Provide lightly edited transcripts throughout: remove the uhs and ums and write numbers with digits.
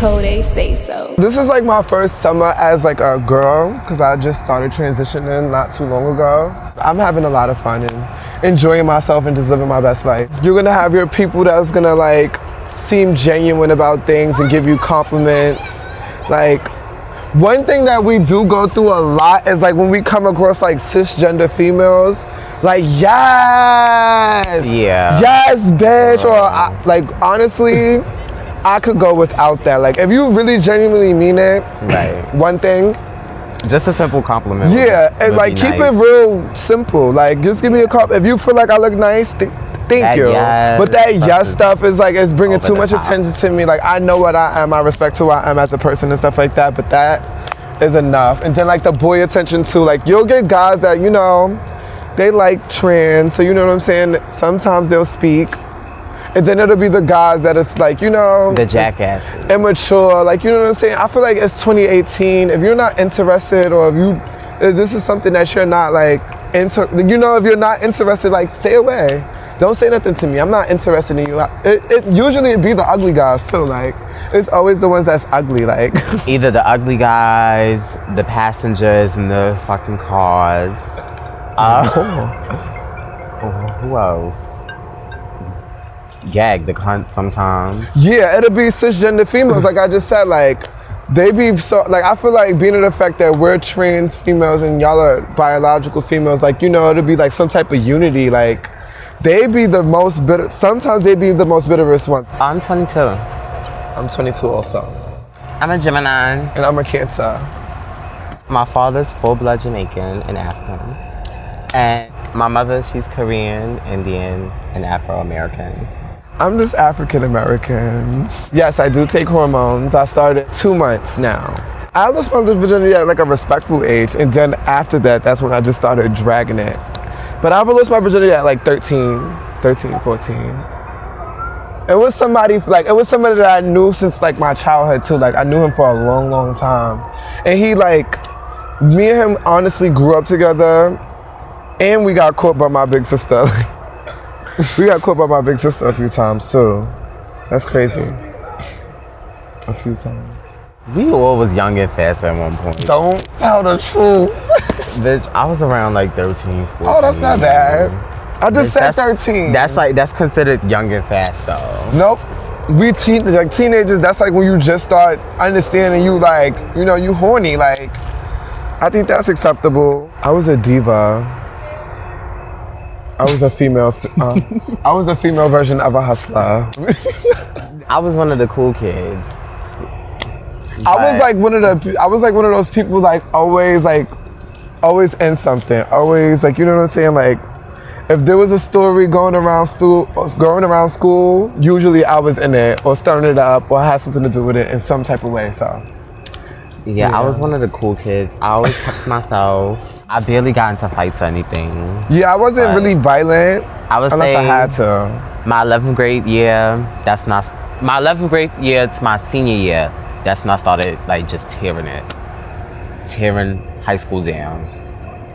Coday SAYSO. This is like my first summer as like a girl because I just started transitioning not too long ago. I'm having a lot of fun and enjoying myself and just living my best life. You're gonna have your people that's gonna like seem genuine about things and give you compliments. Like, one thing that we do go through a lot is like when we come across like cisgender females, like yes, yes, bitch, or like honestly, I could go without that. Like if you really genuinely mean it, right? One thing, just a simple compliment. Yeah, and like keep it real simple. Like just give me a compliment. If you feel like I look nice, thank you. Yes, but that yes stuff is like, it's bringing too much attention to me. Like I know what I am, I respect who I am as a person and stuff like that, but that is enough. And then like the boy attention too, like you'll get guys that, you know, they like trans, so you know what I'm saying? Sometimes they'll speak. And then it'll be the guys that it's like, you know, the jackasses, immature, like, you know what I'm saying? I feel like it's 2018. If you're not interested, or if this is something that you're not like you know, if you're not interested, like stay away. Don't say nothing to me. I'm not interested in you. Usually it be the ugly guys too. Like it's always the ones that's ugly. Like either the ugly guys, the passengers in the fucking cars. Who else? Gag the cunt sometimes. Yeah, it'll be cisgender females. Like I just said, like they be so, like I feel like being in the fact that we're trans females and y'all are biological females. Like, you know, it'll be like some type of unity. Like they be the most bitter. Sometimes they be the most bitterest one. I'm 22. I'm 22 also. I'm a Gemini. And I'm a Cancer. My father's full-blood Jamaican and African. And my mother, she's Korean, Indian, and Afro-American. I'm just African American. Yes, I do take hormones. I started 2 months now. I lost my virginity at like a respectful age, and then after that, that's when I just started dragging it. But I lost my virginity at like 13, 14. It was somebody that I knew since like my childhood too. Like I knew him for a long, long time. And he like, me and him honestly grew up together, and we got caught by my big sister. We got caught by my big sister a few times too. That's crazy. A few times. We all was young and fast at one point. Don't tell the truth. Bitch, I was around like 13, 14. Oh, that's not bad. I just said 13. That's considered young and fast though. Nope. We teenagers, that's like when you just start understanding, you like, you know, you horny. Like, I think that's acceptable. I was a diva. I was a female. I was a female version of a hustler. I was one of the cool kids. I was like one of those people like always in something. Always like, you know what I'm saying? Like if there was a story going around school, usually I was in it or stirring it up or had something to do with it in some type of way. So yeah, I was one of the cool kids. I always kept to myself. I barely got into fights or anything. Yeah, I wasn't really violent. I was unless I had to. My 11th grade year, my 11th grade year to my senior year, that's when I started like just tearing high school down.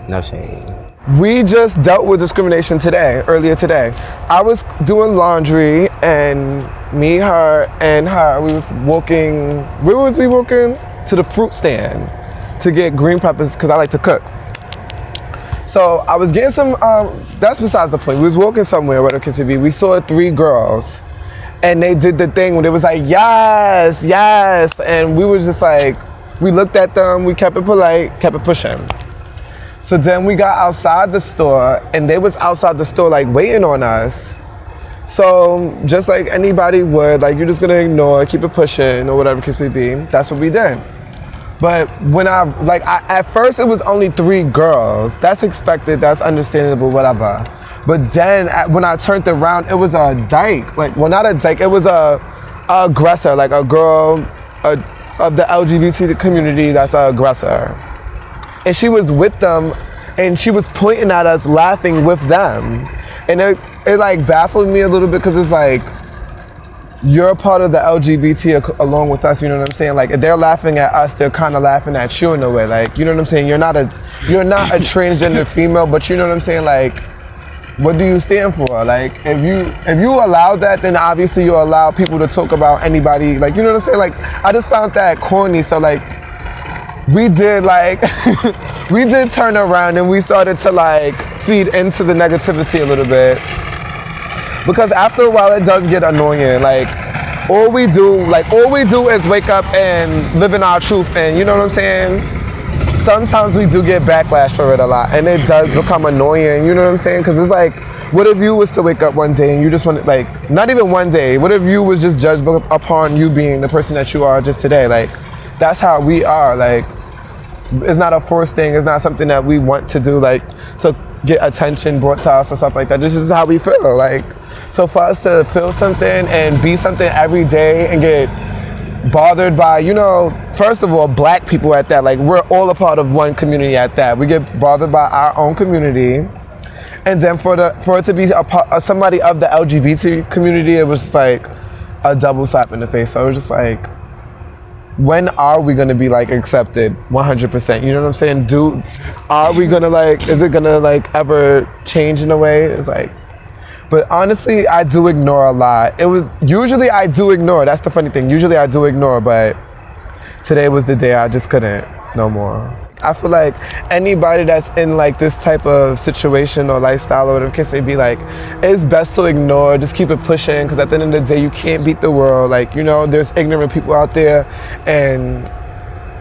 No shade. We just dealt with discrimination earlier today. I was doing laundry and me, her, we was walking, where was we walking? To the fruit stand to get green peppers because I like to cook. So I was getting some, that's besides the point. We was walking somewhere, where the kids would be. We saw 3 girls and they did the thing when it was like, yes, yes. And we were just like, we looked at them, we kept it polite, kept it pushing. So then we got outside the store and they was outside the store like waiting on us. So just like anybody would, like you're just gonna ignore, keep it pushing or whatever case may be. That's what we did. But when at first it was only 3 girls. That's expected, that's understandable, whatever. But then when I turned around, it was a dyke. Like, well, not a dyke, it was a aggressor, like a girl of the LGBT community that's an aggressor. And she was with them and she was pointing at us, laughing with them. And it like baffled me a little bit because it's like, you're a part of the LGBT along with us, you know what I'm saying? Like if they're laughing at us, they're kind of laughing at you in a way. Like, you know what I'm saying? You're not a transgender female, but you know what I'm saying? Like, what do you stand for? Like, if you allow that, then obviously you allow people to talk about anybody. Like, you know what I'm saying? Like, I just found that corny. So like, we did like, we did turn around and we started to like feed into the negativity a little bit. Because after a while, it does get annoying. Like, all we do is wake up and live in our truth. And you know what I'm saying? Sometimes we do get backlash for it a lot, and it does become annoying, you know what I'm saying? Because it's like, what if you was to wake up one day and you just wanted, like, not even one day, what if you was just judged upon you being the person that you are just today? Like, that's how we are. Like, it's not a forced thing, it's not something that we want to do, like, to get attention brought to us or stuff like that. This is how we feel. Like, so for us to feel something and be something every day and get bothered by, you know, first of all, black people at that, like, we're all a part of one community at that. We get bothered by our own community, and then for it to be somebody of the LGBT community, it was like a double slap in the face. So it was just like, when are we gonna be like accepted 100%? You know what I'm saying? Are we gonna like, is it gonna like ever change in a way? It's like, but honestly, I do ignore a lot. Usually I do ignore, that's the funny thing. Usually I do ignore, but today was the day I just couldn't no more. I feel like anybody that's in like this type of situation or lifestyle or whatever case may be, like, it's best to ignore, just keep it pushing, because at the end of the day, you can't beat the world. Like, you know, there's ignorant people out there, and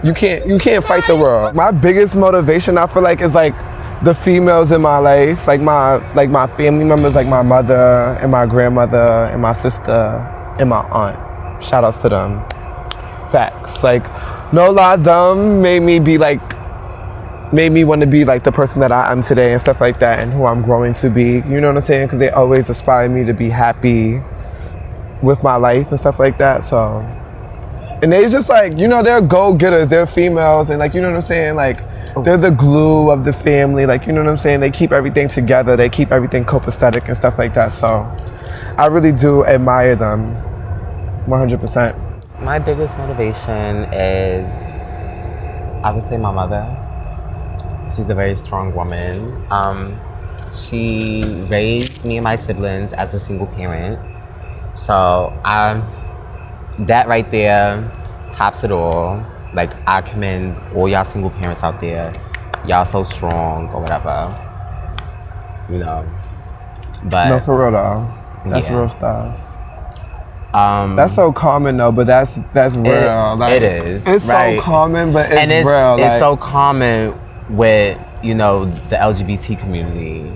you can't fight the world. My biggest motivation, I feel like, is like the females in my life, like my family members, like my mother and my grandmother and my sister and my aunt. Shout outs to them. Facts. Like, no lie, them made me want to be like the person that I am today and stuff like that, and who I'm growing to be. You know what I'm saying? Because they always inspire me to be happy with my life and stuff like that. So, and they just like, you know, they're go-getters, they're females, and like, you know what I'm saying? Like, they're the glue of the family, like, you know what I'm saying? They keep everything together, they keep everything copacetic and stuff like that. So I really do admire them 100%. My biggest motivation is, I would say, my mother. She's a very strong woman. She raised me and my siblings as a single parent. So that right there tops it all. Like, I commend all y'all single parents out there. Y'all so strong or whatever, you know. But no, for real though. That's real stuff. That's so common though, but that's real. It is. It's right. So common, but it's real. It's so common with, you know, the LGBT community.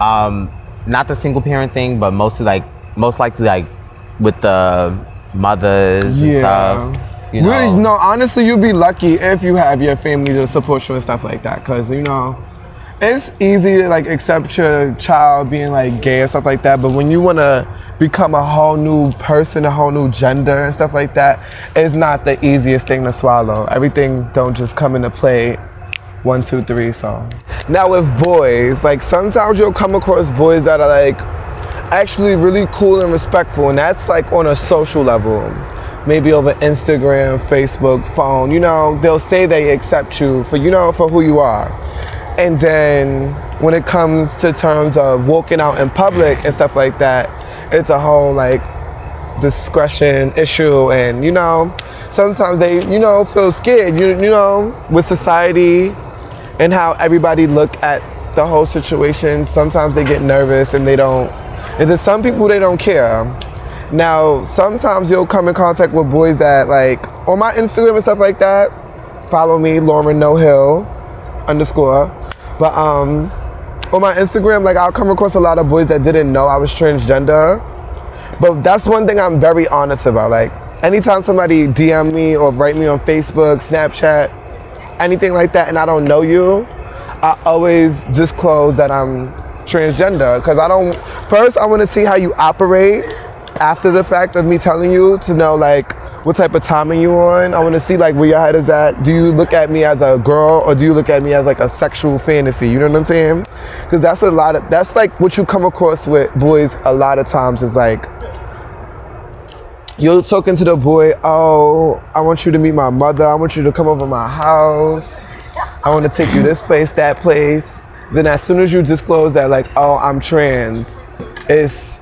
Not the single parent thing, but most likely like with the mothers and stuff. You know? Really, no, honestly, you'd be lucky if you have your family to support you and stuff like that. Because, you know, it's easy to like accept your child being like gay or stuff like that. But when you want to become a whole new person, a whole new gender and stuff like that, it's not the easiest thing to swallow. Everything don't just come into play 1, 2, 3. So now with boys, like, sometimes you'll come across boys that are like actually really cool and respectful, and that's like on a social level. Maybe over Instagram, Facebook, phone, you know, they'll say they accept you for, you know, for who you are. And then when it comes to terms of walking out in public and stuff like that, it's a whole like discretion issue. And, you know, sometimes they, you know, feel scared, you know, with society and how everybody look at the whole situation. Sometimes they get nervous and and there's some people, they don't care. Now, sometimes you'll come in contact with boys that, like, on my Instagram and stuff like that, follow me, Lauren No Hill _ But on my Instagram, like, I'll come across a lot of boys that didn't know I was transgender. But that's one thing I'm very honest about. Like, anytime somebody DM me or write me on Facebook, Snapchat, anything like that, and I don't know you, I always disclose that I'm transgender. Because first I want to see how you operate after the fact of me telling you, to know like what type of timing you on. I want to see like where your head is at. Do you look at me as a girl, or do you look at me as like a sexual fantasy? You know what I'm saying? Because that's like what you come across with boys a lot of times, is like, you're talking to the boy, oh, I want you to meet my mother, I want you to come over my house, I want to take you this place, that place. then as soon as you disclose that, like, oh, I'm trans, it's,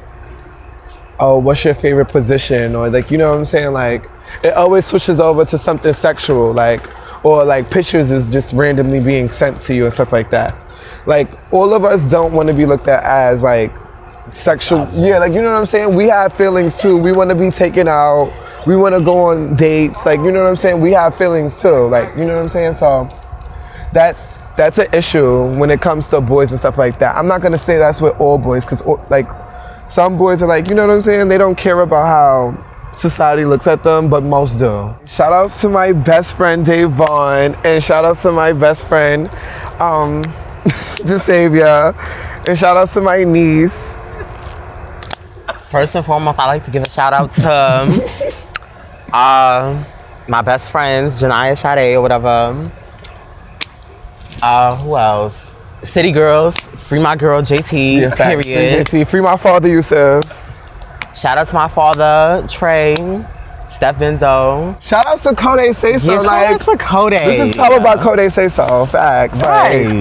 oh, what's your favorite position? Or like, you know what I'm saying? Like, it always switches over to something sexual, like, or like pictures is just randomly being sent to you and stuff like that. Like, all of us don't want to be looked at as like sexual. Yeah, like, you know what I'm saying? We have feelings too. We want to be taken out. We want to go on dates. Like, you know what I'm saying? We have feelings too. Like, you know what I'm saying? So that's an issue when it comes to boys and stuff like that. I'm not gonna say that's with all boys, because like some boys are like, you know what I'm saying? They don't care about how society looks at them, but most do. Shout outs to my best friend Dave Vaughn, and shout outs to my best friend DeSavia, and shout outs to my niece. First and foremost, I like to give a shout out to my best friends, Janaya Sade or whatever. Who else? City Girls, free my girl JT, Yeah, facts. period. Free JT, free my father Yusuf. Shout out to my father, Trey, Steph Benzo. Shout outs to Coday SAYSO. Yeah, Like, shout out to Coday. this is powered by Coday SAYSO. Facts. Right. Like,